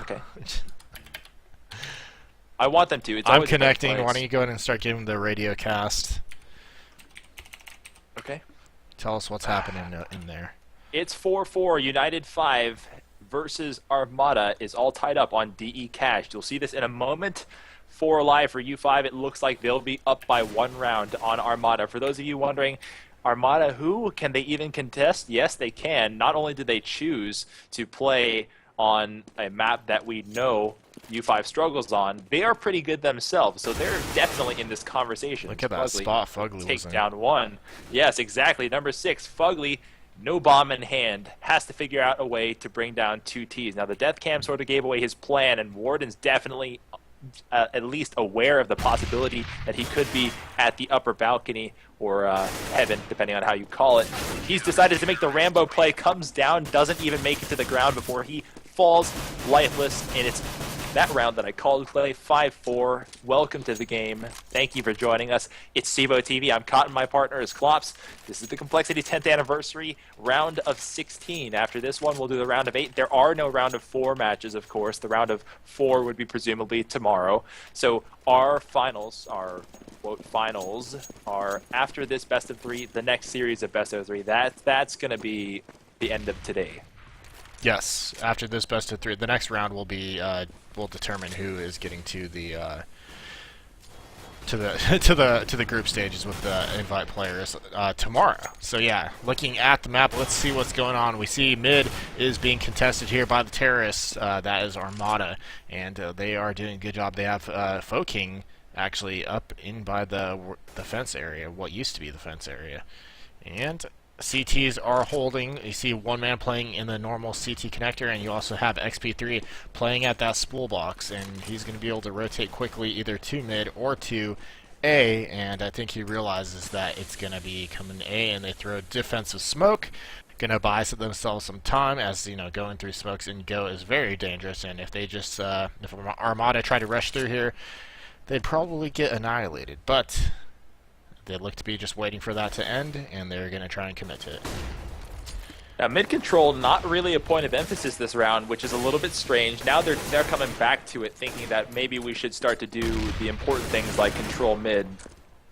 Okay. I want them to. It's I'm always a good connecting. place. Why don't you go ahead and start giving the radio cast? Okay. Tell us what's happening in there. It's 4-4. United 5 versus Armata is all tied up on DE Cash. You'll see this in a moment. 4 alive for U5. It looks like they'll be up by 1 round on Armata. For those of you wondering, Armata who? Can they even contest? Yes, they can. Not only did they choose to play on a map that we know U5 struggles on, they are pretty good themselves, so they're definitely in this conversation. Look at that spot Fugly take was in. down 1. Yes, exactly. Number 6, Fugly, no bomb in hand, has to figure out a way to bring down 2 Ts. Now, the Death Cam sort of gave away his plan, and Warden's definitely at least aware of the possibility that he could be at the upper balcony or heaven, depending on how you call it. He's decided to make the Rambo play, comes down, doesn't even make it to the ground before he falls lifeless, and it's that round that I called play. 5-4. Welcome to the game. Thank you for joining us. It's Sivo TV. I'm Cotton. My partner is Klops. This is the CompLexity 10th anniversary round of 16. After this one, we'll do the round of 8. There are no round of 4 matches, of course. The round of 4 would be presumably tomorrow. So our finals, our quote finals, are after this best of 3. The next series of best of 3. That's going to be the end of today. Yes, after this best of 3, the next round will be will determine who is getting to the to the group stages with the invite players tomorrow. So yeah, looking at the map, let's see what's going on. We see mid is being contested here by the terrorists. That is Armata, and they are doing a good job. They have Foking actually up in by the fence area, what used to be the fence area, and CTs are holding. You see one man playing in the normal CT connector, and you also have XP3 playing at that spool box, and he's going to be able to rotate quickly either to mid or to A, and I think he realizes that it's going to be coming A, and they throw defensive smoke. Going to buy themselves some time, as you know, going through smokes and go is very dangerous, and if they just if Armada try to rush through here, they'd probably get annihilated, but they look to be just waiting for that to end, and they're going to try and commit to it. Now, mid-control, not really a point of emphasis this round, which is a little bit strange. Now they're coming back to it, thinking that maybe we should start to do the important things like control mid.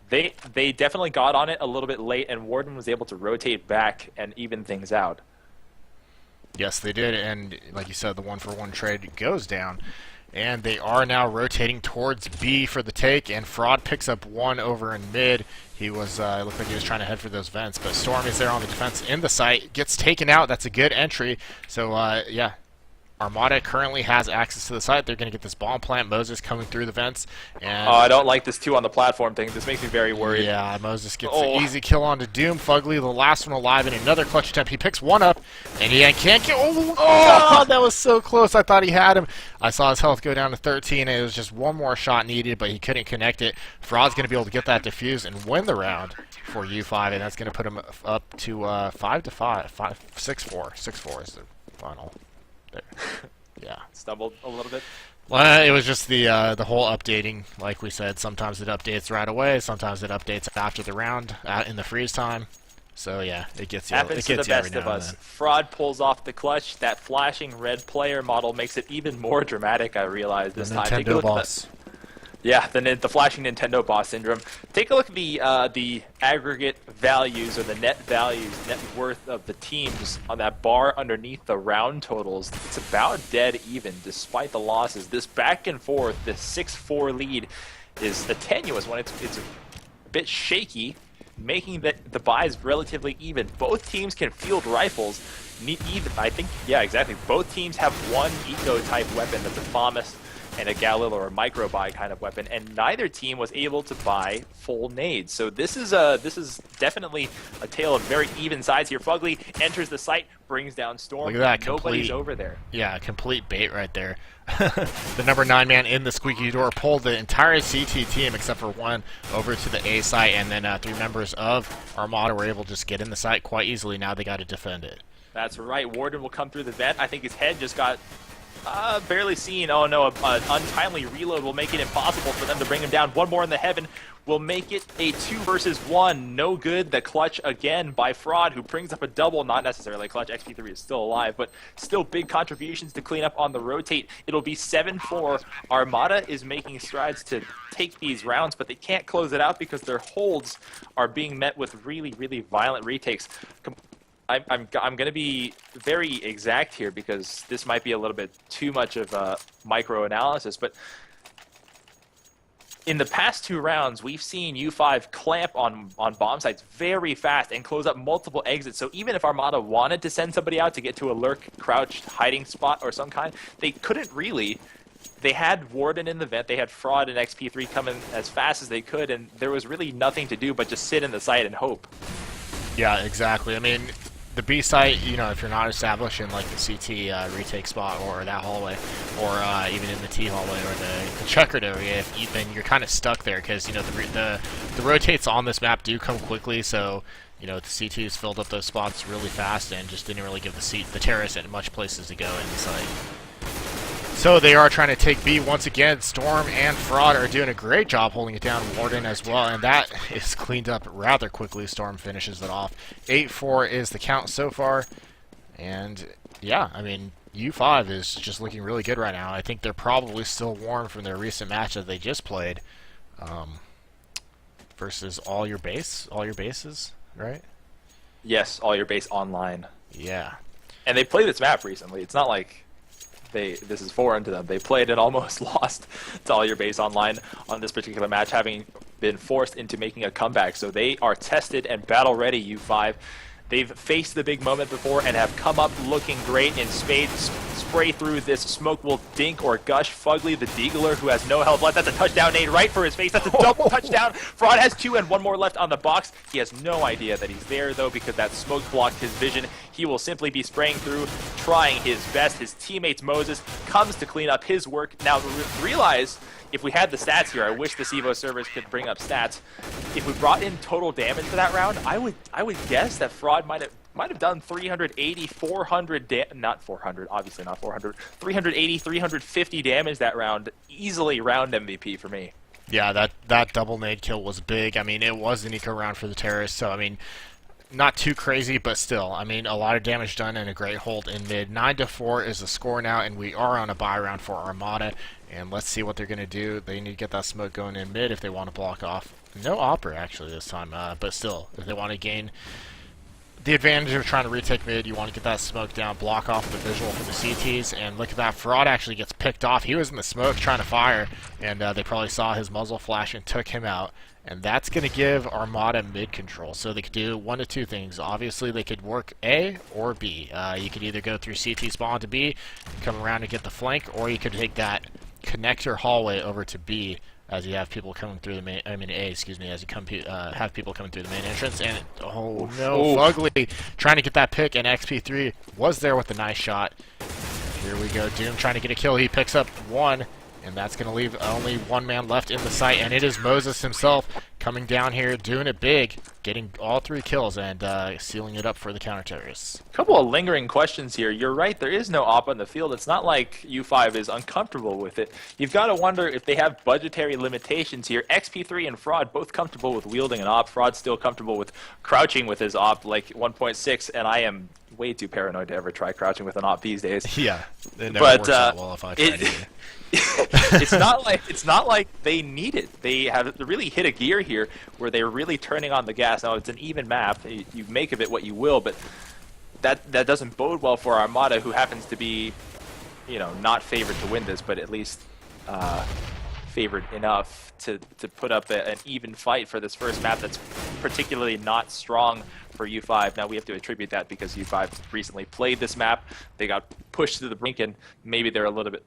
They definitely got on it a little bit late, and Warden was able to rotate back and even things out. Yes, they did, and like you said, the 1-for-1 trade goes down. And they are now rotating towards B for the take, and Fraud picks up 1 over in mid. He was, looked like he was trying to head for those vents, but Storm is there on the defense in the site, gets taken out. That's a good entry. So, yeah, Armata currently has access to the site. They're going to get this bomb plant. Moses coming through the vents. And I don't like this 2 on the platform thing. This makes me very worried. yeah, Moses gets the easy kill onto Doom. Fugly, the last one alive in another clutch attempt. He picks 1 up, and he can't get... Oh, God, that was so close. I thought he had him. I saw his health go down to 13, and it was just 1 more shot needed, but he couldn't connect it. Fraud's going to be able to get that defused and win the round for U5, and that's going to put him up to 5-5, 6-4. 6-4 is the final. There. Yeah. Stumbled a little bit. Well, it was just the whole updating. Like we said, sometimes it updates right away, sometimes it updates after the round in the freeze time. So yeah, it gets you. Happens It to the gets you every best of now and us. then. Fraud pulls off the clutch. That flashing red player model makes it even more dramatic, I realized this The time. Take a Nintendo look boss. At yeah, the flashing Nintendo boss syndrome. Take a look at the aggregate values or the net values, net worth of the teams on that bar underneath the round totals. It's about dead even despite the losses. This back and forth, this 6-4 lead is a tenuous one. It's a bit shaky, making the buys relatively even. Both teams can field rifles. I think, yeah, exactly. Both teams have 1 eco-type weapon that's a FAMAS and a Galil or a micro buy kind of weapon, and neither team was able to buy full nades. So this is definitely a tale of very even sides here. Fugly enters the site, brings down Storm. Look at that, Nobody's over there. Yeah, complete bait right there. The number 9 man in the squeaky door pulled the entire CT team except for 1 over to the A site, and then 3 members of Armada were able to just get in the site quite easily. Now they got to defend it. That's right. Warden will come through the vent. I think his head just got Barely seen. Oh no, an untimely reload will make it impossible for them to bring him down. One more in the heaven will make it a 2 versus 1. No good. The clutch again by Fraud, who brings up a double. Not necessarily a clutch. XP3 is still alive, but still big contributions to clean up on the rotate. It'll be 7-4. Armata is making strides to take these rounds, but they can't close it out because their holds are being met with really, really violent retakes. I'm going to be very exact here because this might be a little bit too much of a micro-analysis, but in the past 2 rounds, we've seen U5 clamp on bomb sites very fast and close up multiple exits. So even if Armata wanted to send somebody out to get to a lurk, crouched, hiding spot or some kind, they couldn't really. They had Warden in the vent, they had Fraud and XP3 coming as fast as they could, and there was really nothing to do but just sit in the site and hope. Yeah, exactly. I mean, the B site, you know, if you're not established in like the CT retake spot or that hallway, or even in the T hallway or the checkered area, then you're kind of stuck there because you know the rotates on this map do come quickly. So you know the CTs filled up those spots really fast and just didn't really give the terrorists much places to go in the site. So they are trying to take B once again. Storm and Fraud are doing a great job holding it down. Warden as well, and that is cleaned up rather quickly. Storm finishes it off. 8-4 is the count so far. And yeah, I mean, U5 is just looking really good right now. I think they're probably still warm from their recent match that they just played. Versus all your bases, right? Yes, all your base online. Yeah. And they played this map recently. It's not like this is foreign to them. They played and almost lost to all your base online on this particular match, having been forced into making a comeback. So they are tested and battle ready, U5. They've faced the big moment before and have come up looking great in spades. Spray through this. Smoke will dink or gush. Fugly, the Deagler, who has no health left. That's a touchdown nade right for his face. That's a double touchdown. Fraud has 2 and 1 more left on the box. He has no idea that he's there, though, because that smoke blocked his vision. He will simply be spraying through, trying his best. His teammate Moses comes to clean up his work. Now, realize, if we had the stats here, I wish the Evo servers could bring up stats. If we brought in total damage for that round, I would guess that Fraud might have done 380, 400, not 400, obviously not 400, 380, 350 damage that round. Easily round MVP for me. Yeah, that double nade kill was big. I mean, it was an eco round for the terrorists, so I mean, not too crazy, but still, I mean, a lot of damage done and a great hold in mid. 9-4 is the score now, and we are on a buy round for Armata. And let's see what they're going to do. They need to get that smoke going in mid if they want to block off. No Opera, actually, this time. But still, if they want to gain the advantage of trying to retake mid, you want to get that smoke down, block off the visual for the CTs. And look at that. Fraud actually gets picked off. He was in the smoke trying to fire, and they probably saw his muzzle flash and took him out. And that's going to give Armata mid control. So they could do one of two things. Obviously, they could work A or B. You could either go through CT spawn to B, come around and get the flank, or you could take that connector hallway over to B as you have people coming through the main, I mean A, excuse me, as you have people coming through the main entrance. And oh no, Fugly trying to get that pick, and XP3 was there with a nice shot. Here we go, Doom trying to get a kill. He picks up 1, and that's going to leave only 1 man left in the site, and it is Moses himself coming down here, doing it big, getting all 3 kills and sealing it up for the counter-terrorists. A couple of lingering questions here. You're right, there is no op on the field. It's not like U5 is uncomfortable with it. You've got to wonder if they have budgetary limitations here. XP3 and Fraud both comfortable with wielding an op. Fraud's still comfortable with crouching with his op like 1.6, and I am way too paranoid to ever try crouching with an op these days. Yeah, it never works out well if I try to. It's not like they need it. They have really hit a gear here where they're really turning on the gas. Now it's an even map. You make of it what you will, but that doesn't bode well for Armata, who happens to be, you know, not favored to win this, but at least favored enough to put up an even fight for this first map that's particularly not strong for U5. Now we have to attribute that because U5 recently played this map. They got pushed to the brink, and maybe they're a little bit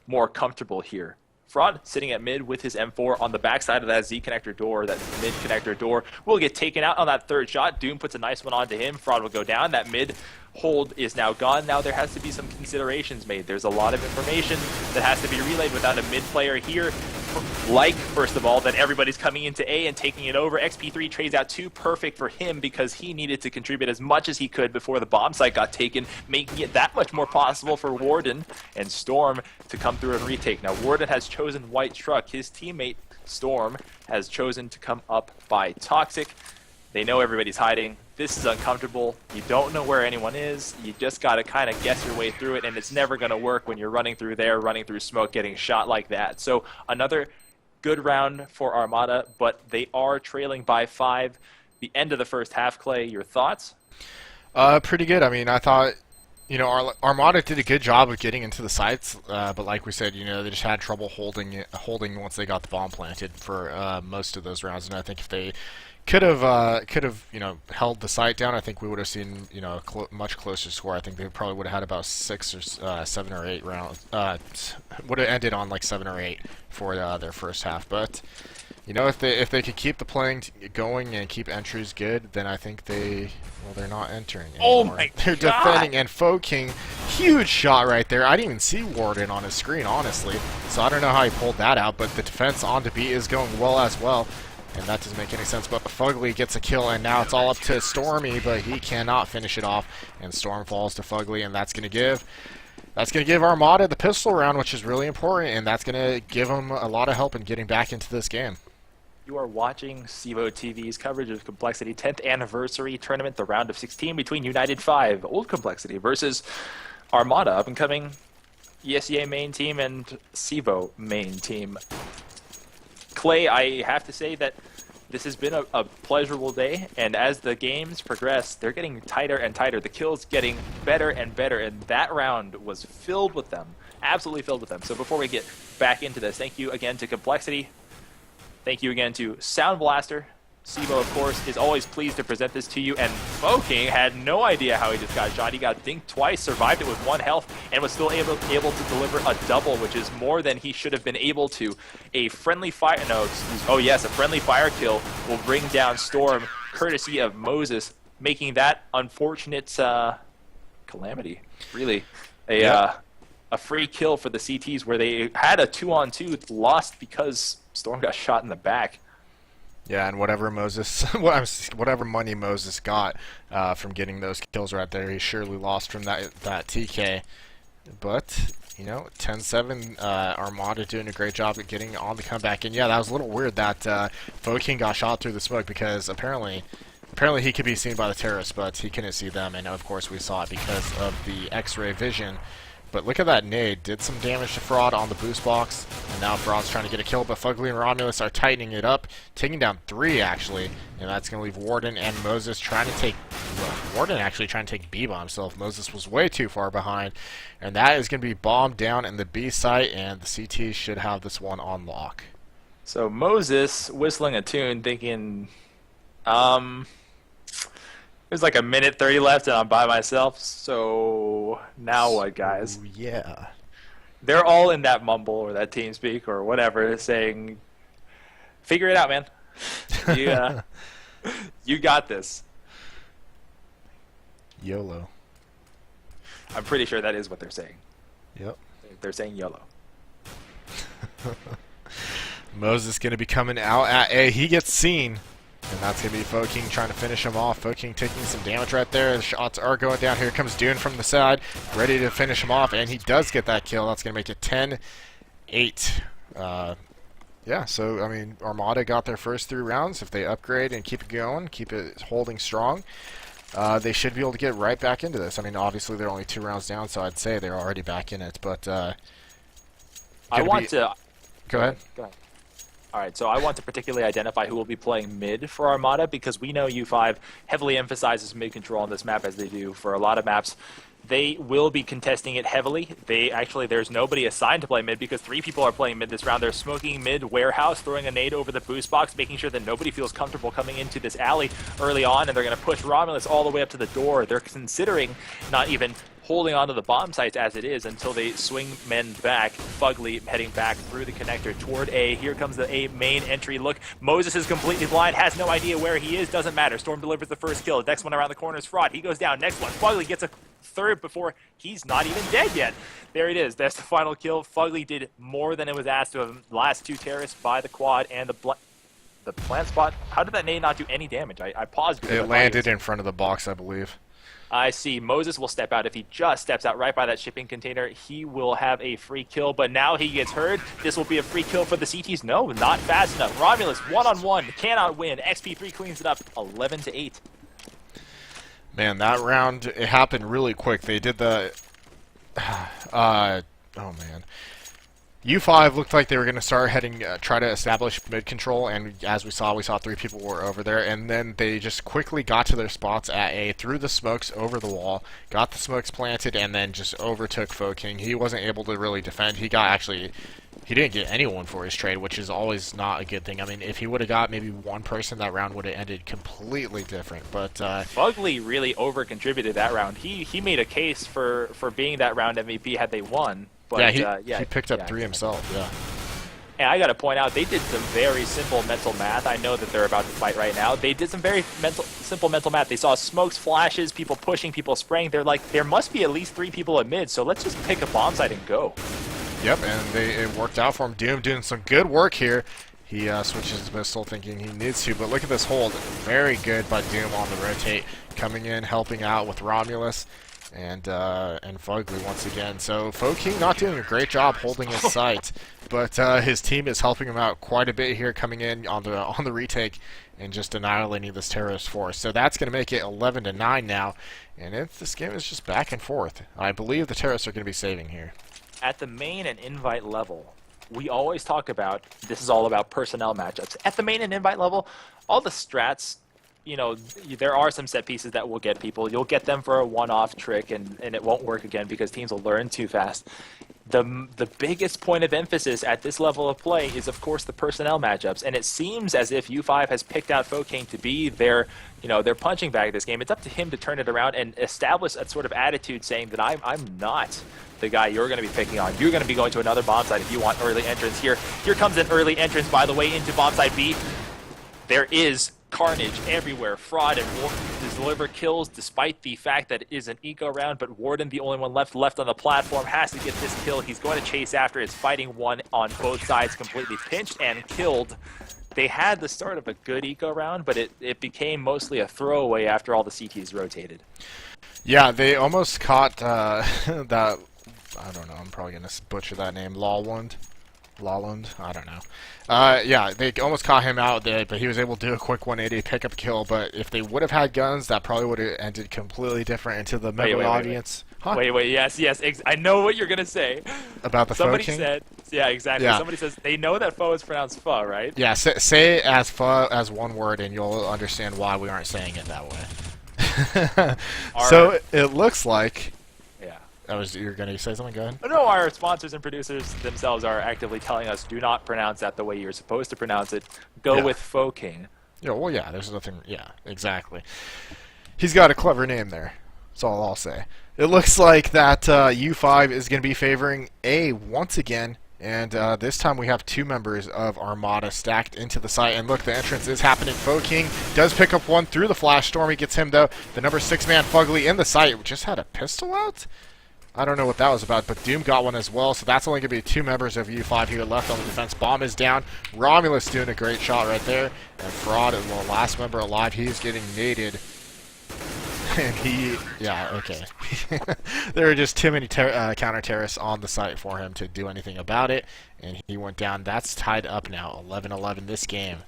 more comfortable here. Fraud sitting at mid with his M4 on the backside of that Z connector door. That mid connector door will get taken out on that 3rd shot. Doom puts a nice one onto him. Fraud will go down. That mid hold is now gone. Now there has to be some considerations made. There's a lot of information that has to be relayed without a mid player here. first of all, that everybody's coming into A and taking it over. XP3 trades out 2, perfect for him because he needed to contribute as much as he could before the bomb site got taken, making it that much more possible for Warden and Storm to come through and retake. Now, Warden has chosen White Truck. His teammate, Storm, has chosen to come up by Toxic. They know everybody's hiding. This is uncomfortable. You don't know where anyone is. You just got to kind of guess your way through it, and it's never going to work when you're running through there, running through smoke, getting shot like that. So another good round for Armata, but they are trailing by 5. The end of the first half, Clay, your thoughts? Pretty good. I mean, I thought, you know, Armata did a good job of getting into the sites, but like we said, you know, they just had trouble holding once they got the bomb planted for most of those rounds. And I think if they could have you know, held the site down, I think we would have seen, you know, a much closer score. I think they probably would have had about 6 or 7 or 8 rounds. Would have ended on like 7 or 8 for their first half. But you know, if they could keep the playing going and keep entries good, then I think they're not entering anymore. Oh my They're God. defending, and King, huge shot right there. I didn't even see Warden on his screen, honestly, so I don't know how he pulled that out, but the defense onto B is going well as well, and that doesn't make any sense. But Fugly gets a kill, and now it's all up to Stormy, but he cannot finish it off, and Storm falls to Fugly, and that's going to give Armata the pistol round, which is really important, and that's going to give them a lot of help in getting back into this game. You are watching CEVO TV's coverage of CompLexity 10th Anniversary Tournament, the round of 16 between United 5, Old CompLexity, versus Armata, up-and-coming ESEA main team and CEVO main team. Clay, I have to say that this has been a pleasurable day, and as the games progress, they're getting tighter and tighter. The kills getting better and better, and that round was filled with them, absolutely filled with them. So before we get back into this, thank you again to CompLexity. Thank you again to Sound Blaster. CEVO, of course, is always pleased to present this to you, and King had no idea how he just got shot. He got dinked twice, survived it with 1 health, and was still able to deliver a double, which is more than he should have been able to. A friendly fire, a friendly fire kill will bring down Storm, courtesy of Moses, making that unfortunate calamity, really. A free kill for the CTs, where they had a 2-on-2, lost because Storm got shot in the back. Yeah, and whatever money Moses got from getting those kills right there, he surely lost from that TK. But you know, 10-7, Armata doing a great job at getting on the comeback. And yeah, that was a little weird that King got shot through the smoke, because apparently he could be seen by the terrorists, but he couldn't see them. And of course we saw it because of the X-ray vision. But look at that nade. Did some damage to Fraud on the boost box. And now Fraud's trying to get a kill, but Fugly and Romulus are tightening it up. Taking down 3, actually. And that's going to leave Warden and Moses trying to take... Warden actually trying to take B by himself. Moses was way too far behind. And that is going to be bombed down in the B site, and the CT should have this one on lock. So Moses whistling a tune, thinking... There's like 1:30 left, and I'm by myself, so now what, guys? Yeah. They're all in that mumble or that TeamSpeak or whatever, saying, figure it out, man. You got this. YOLO. I'm pretty sure that is what they're saying. Yep. They're saying YOLO. Moses going to be coming out at A. He gets seen. And that's going to be King trying to finish him off. King taking some damage right there. The shots are going down. Here comes Dune from the side, ready to finish him off, and he does get that kill. That's going to make it 10-8. Yeah, so, I mean, Armata got their first 3 rounds. If they upgrade and keep it going, keep it holding strong, they should be able to get right back into this. I mean, obviously, they're only 2 rounds down, so I'd say they're already back in it. But I want to... Go ahead. Go ahead. All right, so I want to particularly identify who will be playing mid for Armata, because we know U5 heavily emphasizes mid control on this map, as they do for a lot of maps. They will be contesting it heavily. There's nobody assigned to play mid, because 3 people are playing mid this round. They're smoking mid warehouse, throwing a nade over the boost box, making sure that nobody feels comfortable coming into this alley early on, and they're going to push Romulus all the way up to the door. They're considering not even holding onto the bomb sites as it is until they swing men back. Fugly heading back through the connector toward A. Here comes the A main entry look. Moses is completely blind, has no idea where he is, doesn't matter. Storm delivers the first kill. Next one around the corner is Fraud. He goes down. Next one, Fugly gets a third before he's not even dead yet. There it is. That's the final kill. Fugly did more than it was asked of him. Last two terrorists by the quad and the plant spot. How did that nade not do any damage? I paused. It landed in front of the box, I believe. I see. Moses will step out. If he just steps out right by that shipping container, he will have a free kill. But now he gets hurt. This will be a free kill for the CTs. No, not fast enough. Romulus, one-on-one, cannot win. XP3 cleans it up, 11-8. Man, that round, it happened really quick. They did the... oh, man. U5 looked like they were going to start heading, try to establish mid-control, and as we saw 3 people were over there, and then they just quickly got to their spots at A, threw the smokes over the wall, got the smokes planted, and then just overtook Foking. He wasn't able to really defend. He didn't get anyone for his trade, which is always not a good thing. I mean, if he would have got maybe one person, that round would have ended completely different. But Fugly really over-contributed that round. He made a case for being that round MVP had they won. But, he picked up 3 himself, yeah. And I got to point out, they did some very simple mental math. I know that they're about to fight right now. They did some very simple mental math. They saw smokes, flashes, people pushing, people spraying. They're like, there must be at least 3 people at mid, so let's just pick a bomb site and go. Yep, and it worked out for him. Doom doing some good work here. He switches his missile thinking he needs to, but look at this hold. Very good by Doom on the rotate, coming in, helping out with Romulus. And Fugly once again. So Foking not doing a great job holding his sight, but his team is helping him out quite a bit here, coming in on the retake and just annihilating this terrorist force. So that's going to make it 11-9 now, and this game is just back and forth. I believe the terrorists are going to be saving here. At the main and invite level, we always talk about this is all about personnel matchups. At the main and invite level, all the strats. You know, there are some set pieces that will get people. You'll get them for a one-off trick, and it won't work again because teams will learn too fast. The biggest point of emphasis at this level of play is, of course, the personnel matchups. And it seems as if U5 has picked out Foking to be their punching bag this game. It's up to him to turn it around and establish a sort of attitude saying that I'm not the guy you're going to be picking on. You're going to be going to another bomb site if you want early entrance here. Here comes an early entrance, by the way, into bomb site B. There is carnage everywhere. Fraud and Warden to deliver kills despite the fact that it is an eco round, but Warden, the only one left on the platform, has to get this kill. He's going to chase after. It's fighting one on both sides, completely pinched and killed. They had the start of a good eco round, but it became mostly a throwaway after all the CTs rotated. Yeah, they almost caught that, I don't know, I'm probably going to butcher that name, Lawlund, I don't know. Yeah, they almost caught him out there, but he was able to do a quick 180 pickup kill. But if they would have had guns, that probably would have ended completely different. And to the Mega audience, Wait, yes, I know what you're gonna say. About the Somebody Foe King? said, yeah, exactly. Yeah. Somebody says they know that foe is pronounced pho, right? Yeah, say it as pho as one word, and you'll understand why we aren't saying it that way. So it looks like. You're going to say something? Go ahead. No, our sponsors and producers themselves are actively telling us, do not pronounce that the way you're supposed to pronounce it. Go with Foking. Yeah, well, yeah, there's nothing... Yeah, exactly. He's got a clever name there. That's all I'll say. It looks like that U5 is going to be favoring A once again. And this time we have 2 members of Armata stacked into the site. And look, the entrance is happening. Foking does pick up one through the flash. Stormy gets him, though. The number 6-man Fugly in the site just had a pistol out? I don't know what that was about, but Doom got one as well, so that's only going to be 2 members of U5 here left on the defense. Bomb is down. Romulus doing a great shot right there. And Fraud is the last member alive. He's getting naded. And yeah, okay. There are just too many counter-terrorists on the site for him to do anything about it. And he went down. That's tied up now, 11-11 this game.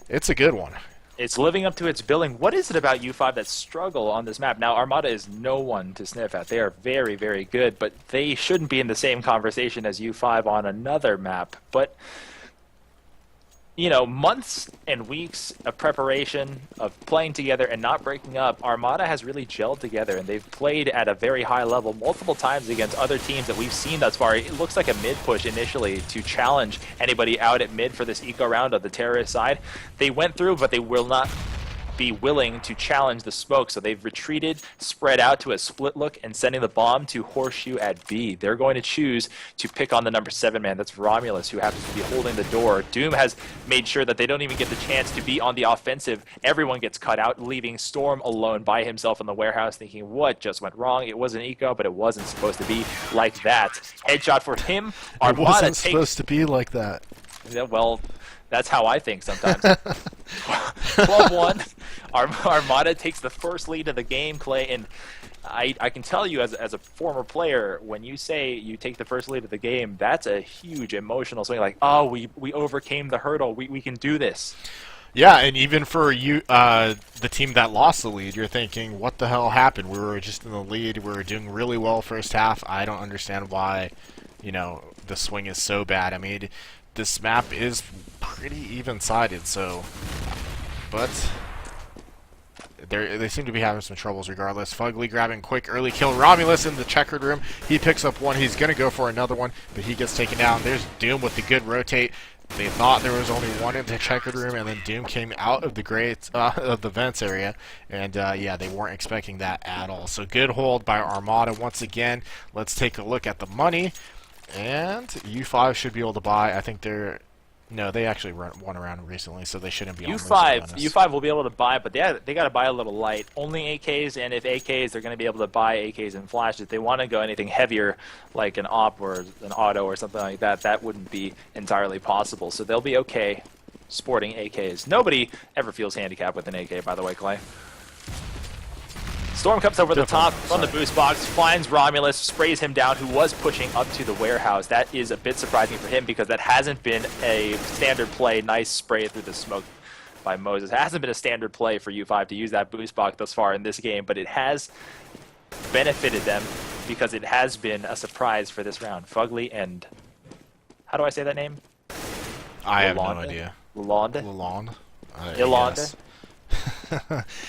It's a good one. It's living up to its billing. What is it about U5 that struggle on this map? Now, Armata is no one to sniff at. They are very, very good, but they shouldn't be in the same conversation as U5 on another map. But, you know, months and weeks of preparation, of playing together and not breaking up, Armata has really gelled together, and they've played at a very high level multiple times against other teams that we've seen thus far. It looks like a mid push initially to challenge anybody out at mid for this eco round of the terrorist side. They went through, but they will not be willing to challenge the smoke. So they've retreated, spread out to a split look, and sending the bomb to Horseshoe at B. They're going to choose to pick on the number 7 man. That's Romulus, who happens to be holding the door. Doom has made sure that they don't even get the chance to be on the offensive. Everyone gets cut out, leaving Storm alone by himself in the warehouse, thinking, what just went wrong? It was an eco, but it wasn't supposed to be like that. Headshot for him. It wasn't supposed to be like that. Yeah, well, that's how I think sometimes. 12-1. Armata takes the first lead of the game, Clay, and I can tell you as a former player, when you say you take the first lead of the game, that's a huge emotional swing. Like, oh, we overcame the hurdle. We can do this. Yeah, and even for you, the team that lost the lead, you're thinking, what the hell happened? We were just in the lead. We were doing really well first half. I don't understand why, the swing is so bad. I mean, this map is pretty even-sided, so... But... They seem to be having some troubles regardless. Fugly grabbing quick early kill. Romulus in the checkered room. He picks up one. He's going to go for another one, but he gets taken down. There's Doom with the good rotate. They thought there was only one in the checkered room, and then Doom came out of the vents area, and yeah, they weren't expecting that at all. So good hold by Armata once again. Let's take a look at the money, and U5 should be able to buy. I think they're... No, they actually won around recently, so they shouldn't be on U5 will be able to buy, but they got to buy a little light. Only AKs, and if AKs, they're going to be able to buy AKs and flashes. If they want to go anything heavier, like an op or an auto or something like that, that wouldn't be entirely possible. So they'll be okay sporting AKs. Nobody ever feels handicapped with an AK, by the way, Clay. Storm comes over the top on the boost box, finds Romulus, sprays him down, who was pushing up to the warehouse. That is a bit surprising for him because that hasn't been a standard play. Nice spray through the smoke by Moses. It hasn't been a standard play for U5 to use that boost box thus far in this game, but it has benefited them because it has been a surprise for this round. Fugly and... How do I say that name? I have no idea. Lalonde? Lalonde? Ilonde?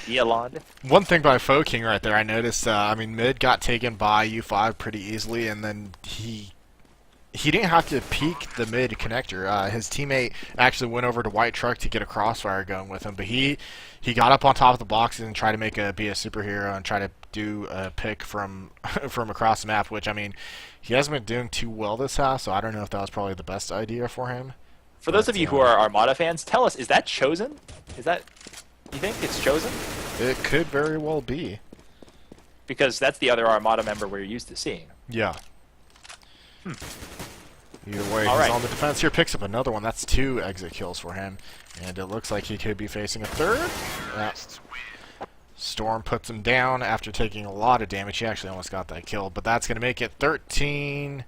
Yolanda. One thing by Foking right there, I noticed, I mean, mid got taken by U5 pretty easily, and then he didn't have to peek the mid connector. His teammate actually went over to White Truck to get a crossfire going with him, but he got up on top of the box and tried to be a superhero and try to do a pick from across the map, which, I mean, he hasn't been doing too well this half, so I don't know if that was probably the best idea for him. For those of you who are Armata fans, tell us, is that Chosen? You think it's Chosen? It could very well be. Because that's the other Armata member we're used to seeing. Yeah. Either way, he's on the defense here, picks up another one. That's 2 exit kills for him. And it looks like he could be facing a third. Storm puts him down after taking a lot of damage. He actually almost got that kill, but that's going to make it 13-12,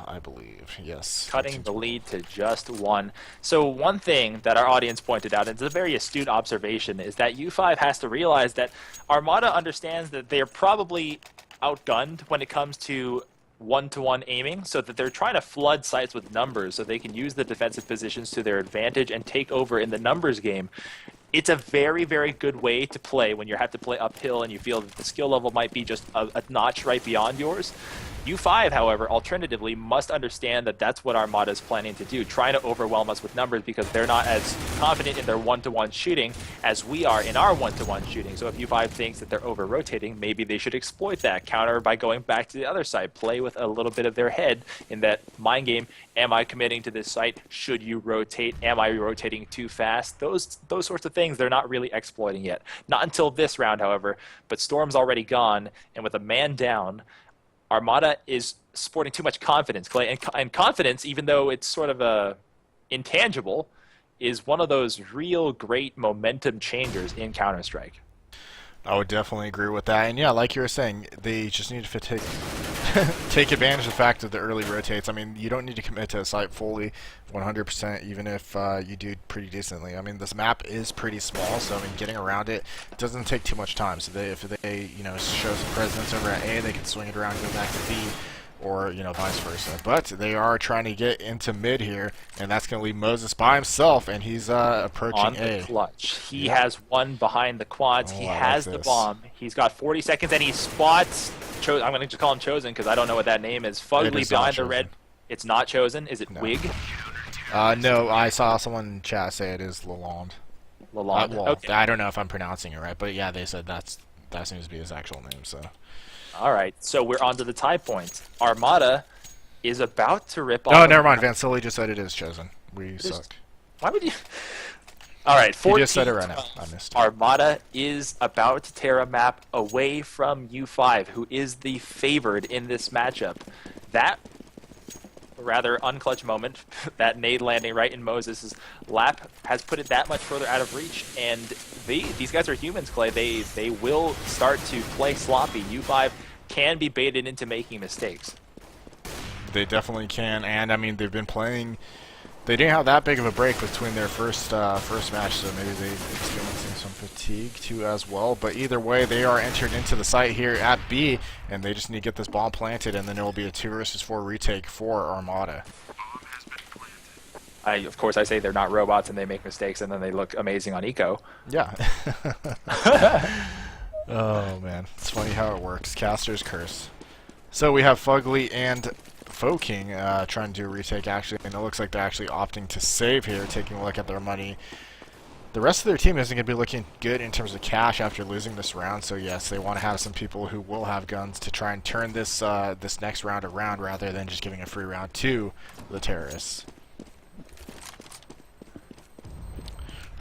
I believe. Yes. Cutting the lead to just 1. So one thing that our audience pointed out, and it's a very astute observation, is that U5 has to realize that Armata understands that they're probably outgunned when it comes to one-to-one aiming, so that they're trying to flood sites with numbers so they can use the defensive positions to their advantage and take over in the numbers game. It's a very, very good way to play when you have to play uphill and you feel that the skill level might be just a notch right beyond yours. U5, however, alternatively, must understand that that's what Armata is planning to do, trying to overwhelm us with numbers because they're not as confident in their one-to-one shooting as we are in our one-to-one shooting. So if U5 thinks that they're over-rotating, maybe they should exploit that, counter by going back to the other side, play with a little bit of their head in that mind game. Am I committing to this site? Should you rotate? Am I rotating too fast? Those sorts of things they're not really exploiting yet. Not until this round, however, but Storm's already gone, and with a man down, Armata is sporting too much confidence, Clay, and confidence, even though it's sort of intangible, is one of those real great momentum changers in Counter-Strike. I would definitely agree with that, and yeah, like you were saying, they just need to take advantage of the fact that the early rotates. I mean, you don't need to commit to a site fully 100%, even if you do pretty decently. I mean, this map is pretty small, so I mean, getting around it doesn't take too much time. So if they show some presence over at A, they can swing it around, go back to B, or vice versa. But they are trying to get into mid here, and that's going to leave Moses by himself, and he's approaching on A. The clutch. He has one behind the quads. He has the bomb. He's got 40 seconds, and he spots. I'm going to just call him Chosen because I don't know what that name is. Fugly behind the red. It's not Chosen. Is it Wig? No, I saw someone in chat say it is Lalonde. Lalonde. Well, Okay. I don't know if I'm pronouncing it right, but yeah, they said that seems to be his actual name. So All right. So we're on to the tie points. Armata is about to rip no, off. never mind. Vansili just said it is chosen. We Just, suck. why would you? All right. He just said it 14. right now. I missed. Armata is about to tear a map away from U5, who is the favored in this matchup. That rather unclutch moment, that nade landing right in Moses' lap, has put it that much further out of reach. And these guys are humans, Clay. They will start to play sloppy. U5 can be baited into making mistakes. They definitely can, and I mean they've been playing. They didn't have that big of a break between their first match, so maybe they're experiencing some fatigue too as well. But either way, they are entered into the site here at B, and they just need to get this bomb planted, and then it will be a 2 versus 4 retake for Armata. Of course, I say they're not robots and they make mistakes, and then they look amazing on Eco. Yeah. Oh man, it's funny how it works. Caster's curse. So we have Fugly and Foking trying to do a retake actually, and it looks like they're actually opting to save here, taking a look at their money. The rest of their team isn't going to be looking good in terms of cash after losing this round, so yes, they want to have some people who will have guns to try and turn this this next round around rather than just giving a free round to the terrorists.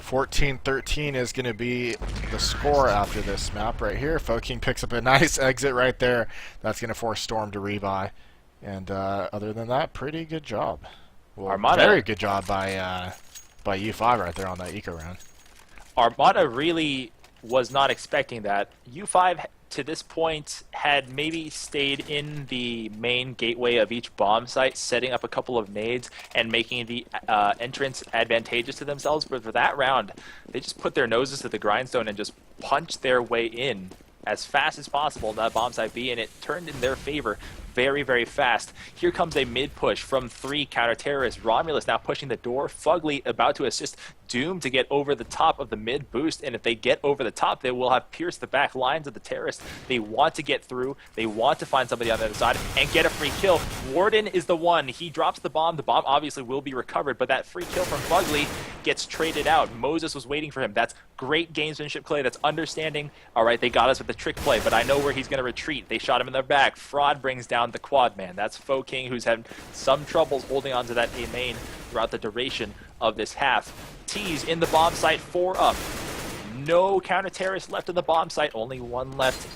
14-13 is going to be the score after this map right here. Foking picks up a nice exit right there. That's going to force Storm to rebuy. And other than that, pretty good job. Well, Armata, very good job by U5 right there on that eco round. Armata really was not expecting that. U5 to this point had maybe stayed in the main gateway of each bomb site, setting up a couple of nades and making the entrance advantageous to themselves. But for that round, they just put their noses to the grindstone and just punched their way in as fast as possible to that bomb site B, and it turned in their favor very, very fast. Here comes a mid-push from 3 counter-terrorists. Romulus now pushing the door. Fugly about to assist Doom to get over the top of the mid-boost, and if they get over the top, they will have pierced the back lines of the terrorists. They want to get through. They want to find somebody on the other side and get a free kill. Warden is the one. He drops the bomb. The bomb obviously will be recovered, but that free kill from Fugly gets traded out. Moses was waiting for him. That's great gamesmanship, Clay. That's understanding. All right, they got us with the trick play, but I know where he's going to retreat. They shot him in the back. Fraud brings down the quad man. That's Foking, who's had some troubles holding on to that A main throughout the duration of this half. T's in the bomb site, 4 up. No counter-terrorists left in the bomb site. Only 1 left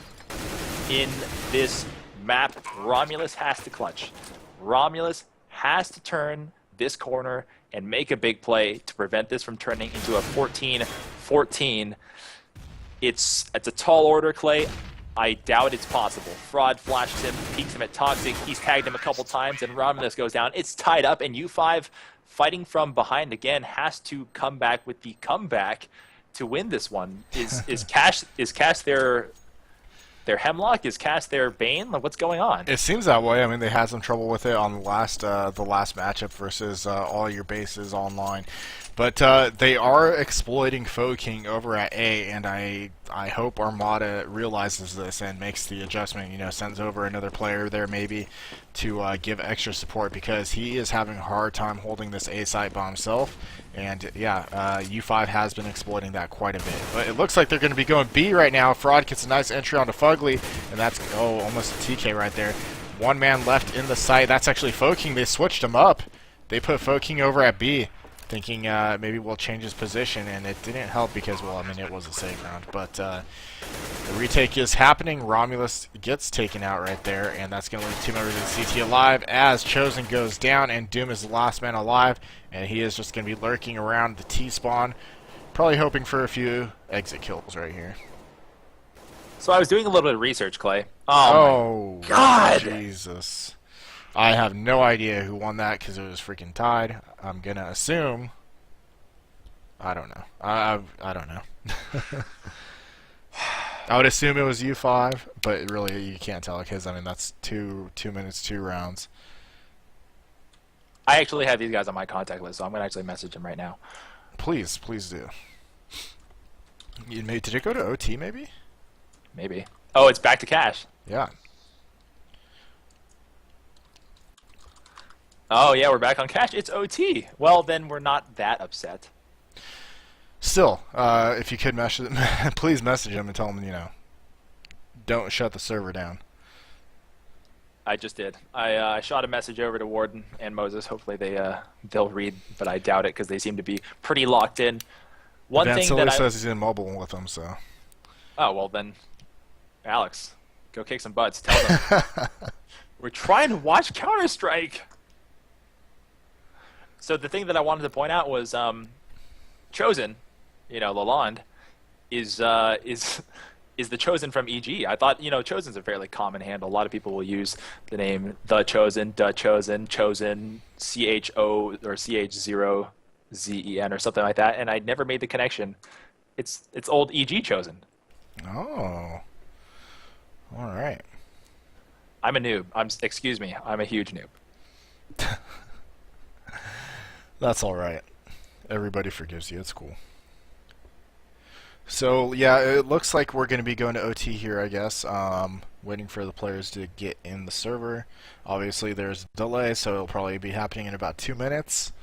in this map. Romulus has to clutch. Romulus has to turn this corner and make a big play to prevent this from turning into a 14-14. It's a tall order, Clay. I doubt it's possible. Fraud flashes him, peeks him at Toxic. He's tagged him a couple times, and Romulus goes down. It's tied up, and U5, fighting from behind again, has to come back with the comeback to win this one. Is Cash their Hemlock? Is Cash their Bane? Like, what's going on? It seems that way. I mean, they had some trouble with it on the last matchup versus all your bases online. But they are exploiting Foking over at A, and I hope Armata realizes this and makes the adjustment, you know, sends over another player there maybe to give extra support, because he is having a hard time holding this A site by himself. And yeah, U5 has been exploiting that quite a bit. But it looks like they're going to be going B right now. Fraud gets a nice entry onto Fugly, and that's, oh, almost a TK right there. 1 man left in the site. That's actually Foking. They switched him up. They put Foking over at B, thinking maybe we'll change his position, and it didn't help because, well, I mean, it was a save round. But the retake is happening. Romulus gets taken out right there, and that's going to leave 2 members of the CT alive as Chosen goes down, and Doom is the last man alive, and he is just going to be lurking around the T-spawn, probably hoping for a few exit kills right here. So I was doing a little bit of research, Clay. Oh, my God! Jesus. I have no idea who won that because it was freaking tied. I'm going to assume... I don't know. I don't know. I would assume it was U5, but really you can't tell because, I mean, that's 2 minutes, 2 rounds. I actually have these guys on my contact list, so I'm going to actually message them right now. Please, please do. Did it go to OT maybe? Maybe. Oh, it's back to Cash. Yeah. Oh, yeah, we're back on Cash. It's OT. Well, then we're not that upset. Still, if you could message, please message him and tell him, don't shut the server down. I just did. I shot a message over to Warden and Moses. Hopefully they'll read, but I doubt it because they seem to be pretty locked in. One thing that says he's in mobile with them, so. Oh well, then, Alex, go kick some butts. Tell them we're trying to watch Counter-Strike. So the thing that I wanted to point out was Chosen, Lalonde, is the Chosen from EG. I thought, Chosen's a fairly common handle. A lot of people will use the name The Chosen, Chosen, CHO or CH0ZEN or something like that, and I never made the connection. It's old EG Chosen. Oh. All right. I'm a noob. Excuse me. I'm a huge noob. That's all right. Everybody forgives you. It's cool. So, yeah, it looks like we're going to be going to OT here, I guess. Waiting for the players to get in the server. Obviously, there's a delay, so it'll probably be happening in about 2 minutes.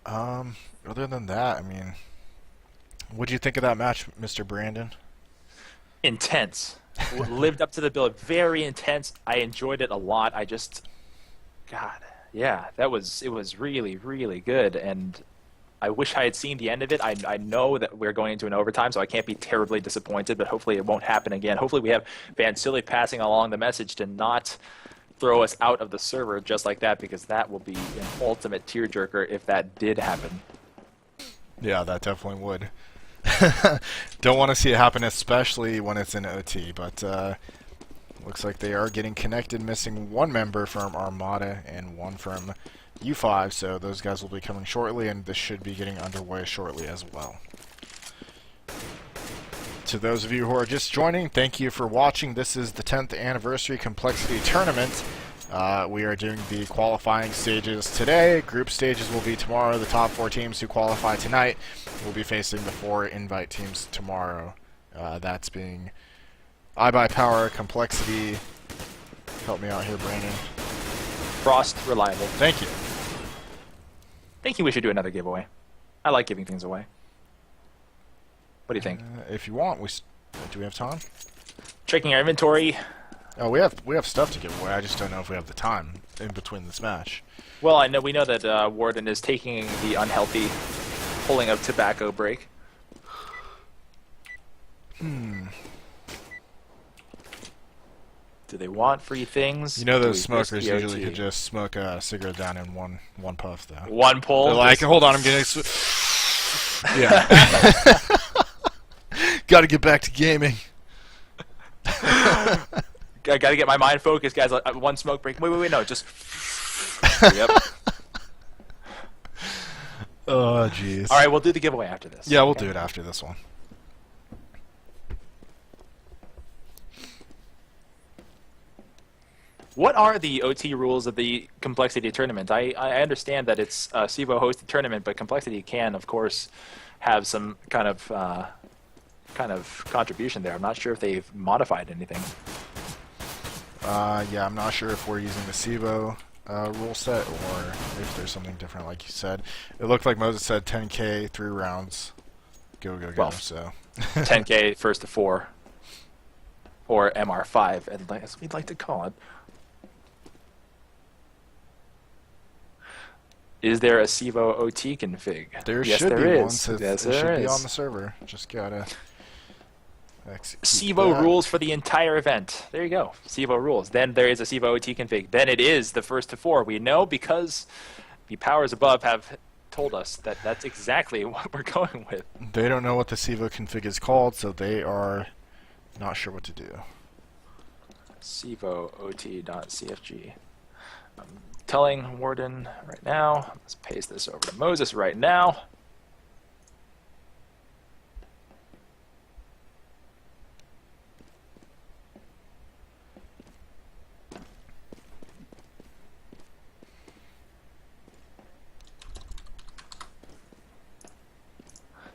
Other than that, I mean, what'd you think of that match, Mr. Brandon? Intense. Lived up to the bill. Very intense. I enjoyed it a lot. God, yeah, it was really, really good, and I wish I had seen the end of it. I know that we're going into an overtime, so I can't be terribly disappointed, but hopefully it won't happen again. Hopefully we have Van Silly passing along the message to not throw us out of the server just like that, because that will be an ultimate tearjerker if that did happen. Yeah, that definitely would. Don't want to see it happen, especially when it's in OT, but looks like they are getting connected, missing one member from Armata and one from U5, so those guys will be coming shortly, and this should be getting underway shortly as well. To those of you who are just joining, thank you for watching. This is the 10th anniversary Complexity Tournament. We are doing the qualifying stages today. Group stages will be tomorrow. The top 4 teams who qualify tonight will be facing the 4 invite teams tomorrow. That's being iBuyPower, CompLexity. Help me out here, Brandon. Frost, Reliable. Thank you. Thinking we should do another giveaway. I like giving things away. What do you think? If you want, do we have time? Checking our inventory. Oh, we have stuff to give away. I just don't know if we have the time in between this match. Well, we know that Warden is taking the unhealthy pulling of tobacco break. Do they want free things? You know those smokers usually could just smoke a cigarette down in one puff, though. One pull? They're like, hold on, I'm getting... Yeah. Gotta get back to gaming. I gotta get my mind focused, guys. One smoke break. Wait, no, just... Yep. Oh, jeez. Alright, we'll do the giveaway after this. Yeah, we'll do it after this one. What are the OT rules of the Complexity tournament? I understand that it's a CEVO hosted tournament, but Complexity can, of course, have some kind of contribution there. I'm not sure if they've modified anything. Yeah, I'm not sure if we're using the CEVO rule set or if there's something different, like you said. It looked like Moses said 10K, 3 rounds. Go, Well, so. 10K first to 4. Or MR5, as we'd like to call it. Is there a CEVO OT config? There yes, should there be is. one, so yes, it should be is. on the server. Just gotta execute CEVO that. rules for the entire event. There you go. CEVO rules. Then there is a CEVO OT config. Then it is the first to 4. We know because the powers above have told us that that's exactly what we're going with. They don't know what the CEVO config is called, so they are not sure what to do. CEVO OT.cfg. I'm telling Warden right now. Let's paste this over to Moses right now.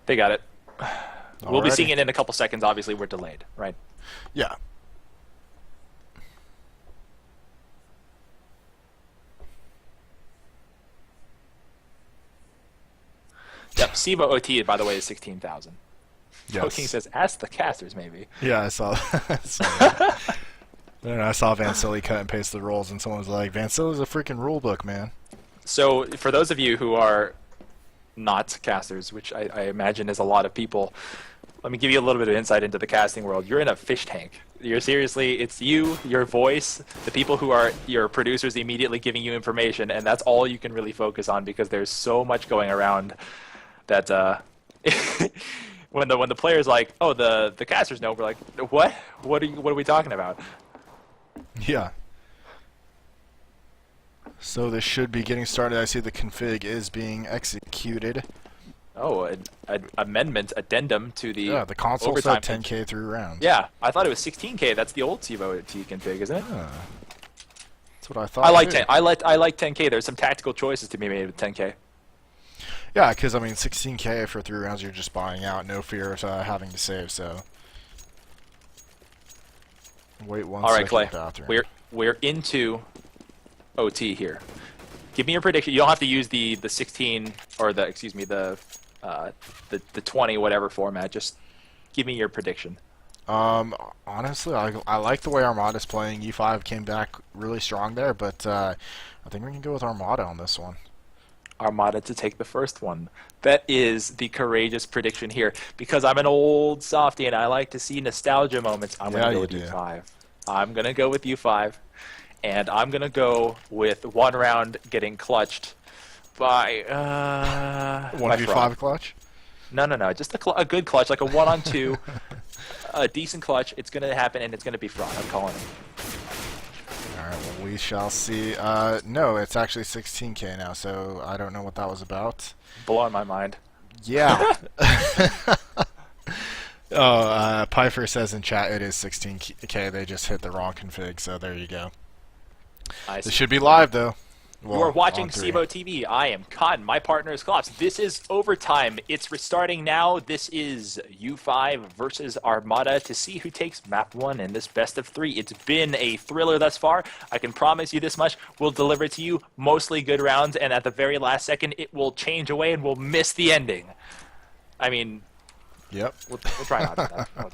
They got it. We'll be seeing it in a couple seconds. Obviously, we're delayed, right? Yeah. Yep. SIVA OT, by the way, is 16,000. Yes. King says, ask the casters, maybe. Yeah, I saw that. Then I saw Vansilli cut and paste the rules, and someone was like, Vansilli's a freaking rule book, man. So for those of you who are not casters, which I imagine is a lot of people, let me give you a little bit of insight into the casting world. You're in a fish tank. You're seriously, it's you, your voice, the people who are your producers immediately giving you information, and that's all you can really focus on because there's so much going around that when the player's like, oh, the casters know, we're like, what? What are we talking about? Yeah. So this should be getting started. I see the config is being executed. Oh, an amendment, addendum to the the console overtime said 10K through rounds. Yeah, I thought it was 16K. That's the old SIVA T config, isn't it? That's what I thought. I like 10. I like 10K. There's some tactical choices to be made with 10K. Yeah, because I mean 16K for 3 rounds, you're just buying out, no fear of having to save. So wait one All right, second. Clay. Bathroom. We're into OT here. Give me your prediction. You don't have to use the 16 or the 20 whatever format. Just give me your prediction. Honestly, I like the way Armata's playing. E5 came back really strong there, but I think we can go with Armata on this one. Armata to take the first one. That is the courageous prediction here. Because I'm an old softie and I like to see nostalgia moments, I'm going to go with U5. I'm going to go with U5. And I'm going to go with 1 round getting clutched by... 1v5 clutch? No. Just a good clutch, like a 1-on-2. A decent clutch. It's going to happen, and it's going to be fraud. I'm calling it. Alright, well, we shall see. No, it's actually 16K now, so I don't know what that was about. Blowing my mind. Yeah. Piper says in chat it is 16K. They just hit the wrong config, so there you go. This should be live, though. Well, you are watching SIVA TV. I am Cotton. My partner is Klops. This is overtime. It's restarting now. This is U5 versus Armata to see who takes map 1 in this best of 3. It's been a thriller thus far. I can promise you this much. We'll deliver to you mostly good rounds, and at the very last second, it will change away and we'll miss the ending. I mean, yep. We'll try not to.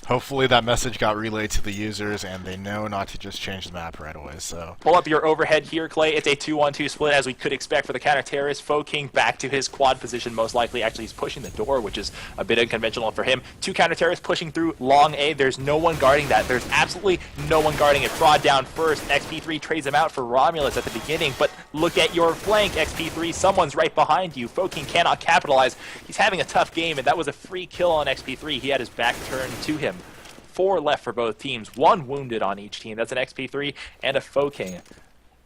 Hopefully that message got relayed to the users and they know not to just change the map right away. So pull up your overhead here, Clay. It's a 2-1-2 split as we could expect for the counter-terrorist. King back to his quad position most likely. Actually, he's pushing the door, which is a bit unconventional for him. 2 counter-terrorists pushing through long A. There's no one guarding that. There's absolutely no one guarding it. Fraud down first. XP3 trades him out for Romulus at the beginning, but look at your flank, XP3. Someone's right behind you. King cannot capitalize. He's having a tough game, and that was a free kill on XP3. He had his back turned to him. 4 left for both teams, 1 wounded on each team. That's an XP3 and a King.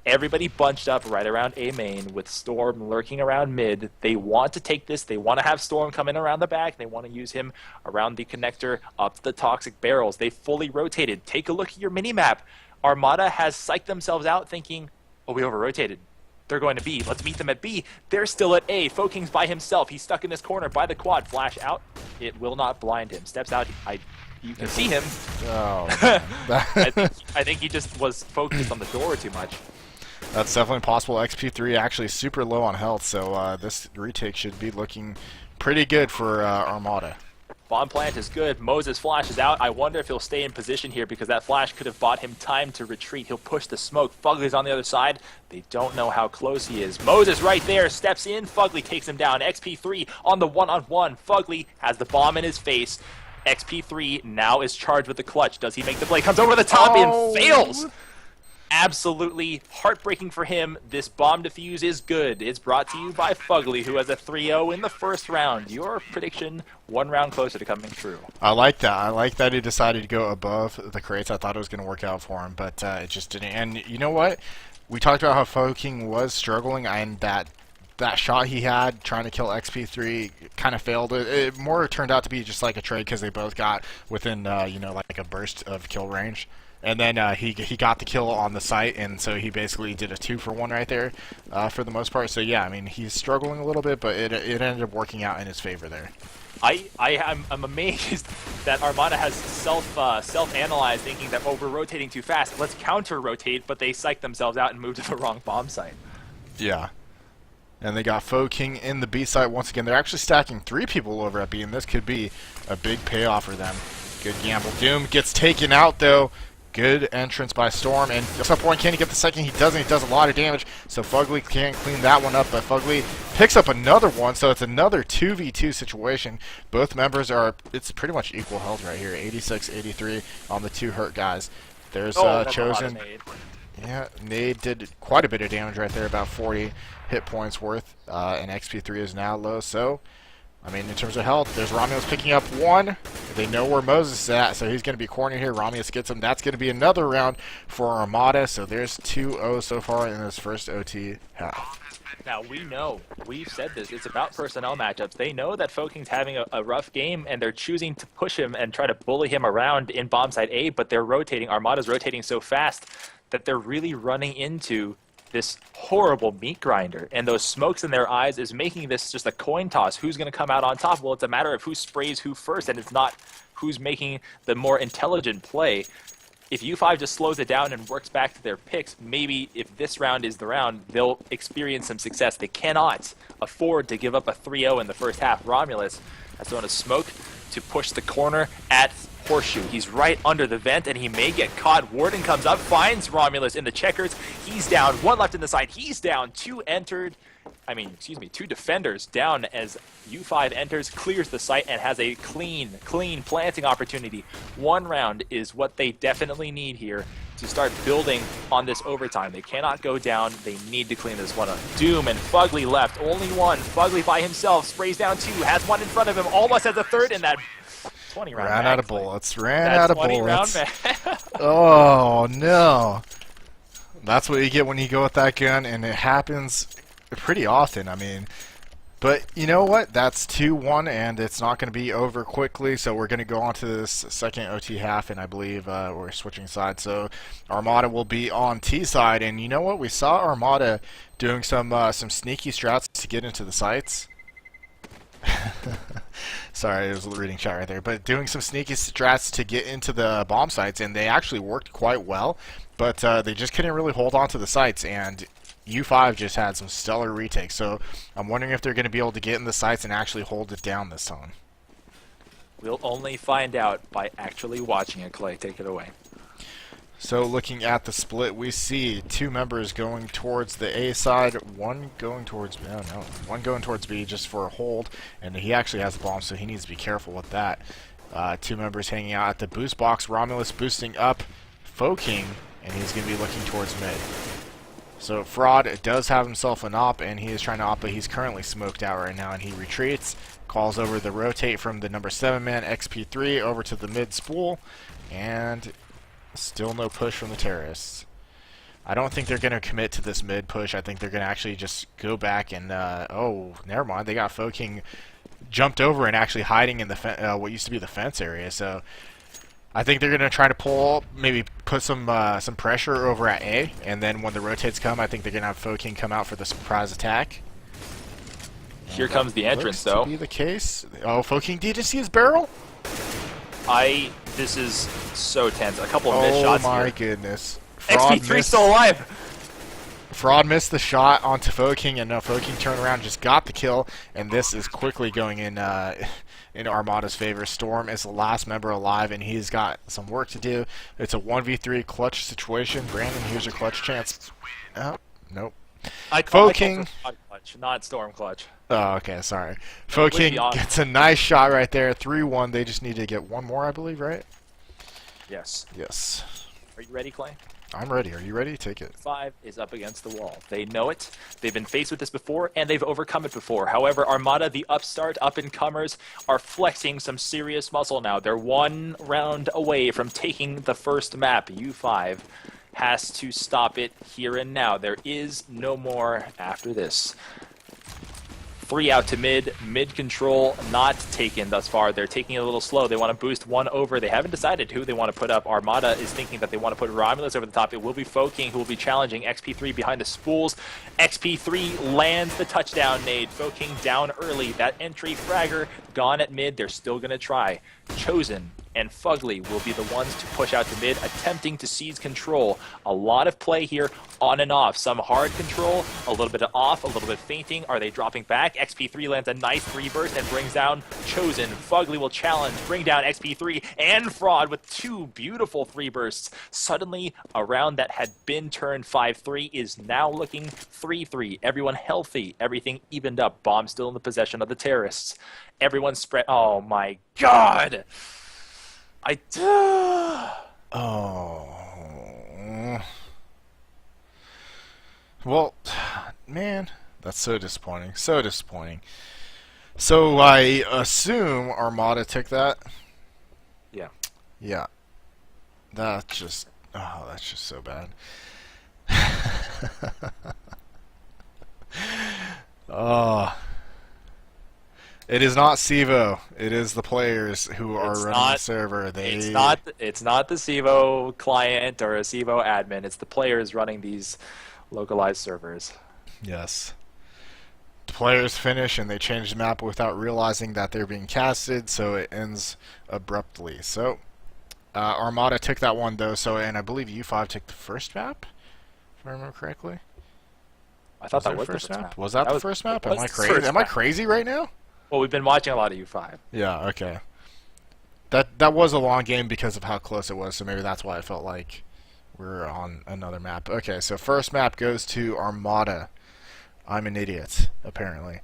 Everybody bunched up right around A main with Storm lurking around mid. They want to take this. They want to have Storm come in around the back. They want to use him around the connector up the toxic barrels. They fully rotated. Take a look at your mini-map. Armata has psyched themselves out thinking, oh, we over-rotated. They're going to B. Let's meet them at B. They're still at A. King's by himself. He's stuck in this corner by the quad. Flash out. It will not blind him. Steps out. You can see him. Oh, I think he just was focused on the door too much. That's definitely possible. XP3 actually super low on health, so this retake should be looking pretty good for Armata. Bomb plant is good. Moses flashes out. I wonder if he'll stay in position here because that flash could have bought him time to retreat. He'll push the smoke. Fugly's on the other side. They don't know how close he is. Moses right there steps in. Fugly takes him down. XP3 on the 1-on-1. Fugly has the bomb in his face. XP3 now is charged with the clutch. Does he make the play? Comes over the top and fails! Absolutely heartbreaking for him. This bomb defuse is good. It's brought to you by Fugly, who has a 3-0 in the first round. Your prediction, 1 round closer to coming true. I like that. I like that he decided to go above the crates. I thought it was going to work out for him, but it just didn't. And you know what? We talked about how King was struggling, and that shot he had trying to kill XP3 kind of failed. It more turned out to be just like a trade because they both got within, like a burst of kill range. And then he got the kill on the site, and so he basically did a 2-for-1 right there for the most part. So yeah, I mean, he's struggling a little bit, but it ended up working out in his favor there. I'm amazed that Armata has self-analyzed, thinking that, oh, we're rotating too fast. Let's counter-rotate, but they psyched themselves out and moved to the wrong bomb site. Yeah. And they got Foe King in the B site once again. They're actually stacking 3 people over at B, and this could be a big payoff for them. Good gamble. Doom gets taken out, though. Good entrance by Storm, and at some point, can he get the second? He doesn't. He does a lot of damage, so Fugly can't clean that one up, but Fugly picks up another one, so it's another 2v2 situation. Both members are, it's pretty much equal health right here, 86, 83 on the 2 hurt guys. There's Chosen. Yeah, Nade did quite a bit of damage right there, about 40 hit points worth, and XP3 is now low, so I mean, in terms of health, there's Romulus picking up 1. They know where Moses is at, so he's going to be cornered here. Romulus gets him. That's going to be another round for Armata, so there's 2-0 so far in this first OT half. Now, we know, we've said this, it's about personnel matchups. They know that Foking's having a rough game, and they're choosing to push him and try to bully him around in bomb site A, but they're rotating. Armata's rotating so fast that they're really running into this horrible meat grinder, and those smokes in their eyes is making this just a coin toss. Who's going to come out on top? Well, it's a matter of who sprays who first, and it's not who's making the more intelligent play. If U5 just slows it down and works back to their picks, maybe if this round is the round, they'll experience some success. They cannot afford to give up a 3-0 in the first half. Romulus has thrown a smoke to push the corner at Horseshoe. He's right under the vent, and he may get caught. Warden comes up, finds Romulus in the checkers. He's down. 1 left in the side. He's down. 2 defenders down as U5 enters, clears the site, and has a clean planting opportunity. 1 round is what they definitely need here to start building on this overtime. They cannot go down. They need to clean this one up. Doom and Fugly left. Only 1. Fugly by himself sprays down 2. Has 1 in front of him. Almost has a 3rd in that 20 round. Ran out of bullets. Ran That's out of 20 bullets. Round Oh no. That's what you get when you go with that gun, and it happens pretty often. I mean, but you know what? That's 2-1, and it's not going to be over quickly. So we're going to go on to this second OT half, and I believe we're switching sides. So Armata will be on T side, and you know what? We saw Armata doing some sneaky strats to get into the sites. Sorry, I was reading chat right there. But doing some sneaky strats to get into the bomb sites, and they actually worked quite well. But they just couldn't really hold on to the sites, and U5 just had some stellar retakes. So I'm wondering if they're going to be able to get in the sites and actually hold it down this time. We'll only find out by actually watching it. Clay, take it away. So looking at the split, we see 2 members going towards the A side, 1 going towards B. Oh, no, 1 going towards B just for a hold, and he actually has a bomb, so he needs to be careful with that. 2 members hanging out at the boost box. Romulus boosting up Foe King, and he's going to be looking towards mid. So Fraud does have himself an op, and he is trying to op, but he's currently smoked out right now, and he retreats, calls over the rotate from the number 7 man XP3 over to the mid spool, and still no push from the terrorists. I don't think they're going to commit to this mid push. I think they're going to actually just go back and, oh, never mind. They got Foe King jumped over and actually hiding in the what used to be the fence area. So I think they're going to try to pull, maybe put some pressure over at A, and then when the rotates come, I think they're going to have Foe King come out for the surprise attack. Here comes the entrance, though. To be the case. Oh, Foe King, did you see his barrel? This is so tense. A couple of missed shots here. Oh my goodness. Fraud XP3 still alive. Fraud missed the shot onto Foe King, and Foe King turned around, just got the kill, and this is quickly going in Armata's favor. Storm is the last member alive, and he's got some work to do. It's a 1v3 clutch situation. Brandon, here's your clutch chance. Oh, nope. Foe King. Clutch, not Storm clutch. Oh, okay, sorry. Foe King gets a nice shot right there. 3-1. They just need to get 1 more, I believe, right? Yes. Yes. Are you ready, Clay? I'm ready. Are you ready? Take it. 5 is up against the wall. They know it. They've been faced with this before, and they've overcome it before. However, Armata, the upstart, up-and-comers, are flexing some serious muscle now. They're 1 round away from taking the first map. U5 has to stop it here and now. There is no more after this. 3 out to mid. Mid control not taken thus far. They're taking it a little slow. They want to boost 1 over. They haven't decided who they want to put up. Armata is thinking that they want to put Romulus over the top. It will be Foe King who will be challenging XP3 behind the spools. XP3 lands the touchdown nade. Foe King down early. That entry fragger gone at mid. They're still going to try. Chosen and Fugly will be the ones to push out to mid, attempting to seize control. A lot of play here, on and off. Some hard control, a little bit of off, a little bit fainting. Are they dropping back? XP3 lands a nice 3 burst and brings down Chosen. Fugly will challenge, bring down XP3 and Fraud with 2 beautiful 3 bursts. Suddenly, a round that had been turned 5-3 is now looking 3-3. Everyone healthy, everything evened up. Bomb still in the possession of the terrorists. Everyone spread. Oh my god! Oh. Well, man, that's so disappointing. So disappointing. So I assume Armata took that. Yeah. Yeah. That's just so bad. Oh. It is not Sivo. It is the players who are running the server. It's not the Sivo client or a Sivo admin. It's the players running these localized servers. Yes. The players finish and they change the map without realizing that they're being casted, so it ends abruptly. So Armata took that one though. So and I believe U5 took the first map, if I remember correctly. I thought that was the first map. Was that the first map? Am I crazy? Am I crazy right now? Well, we've been watching a lot of U5. Yeah, okay. That was a long game because of how close it was, so maybe that's why I felt like we're on another map. Okay, so first map goes to Armata. I'm an idiot, apparently.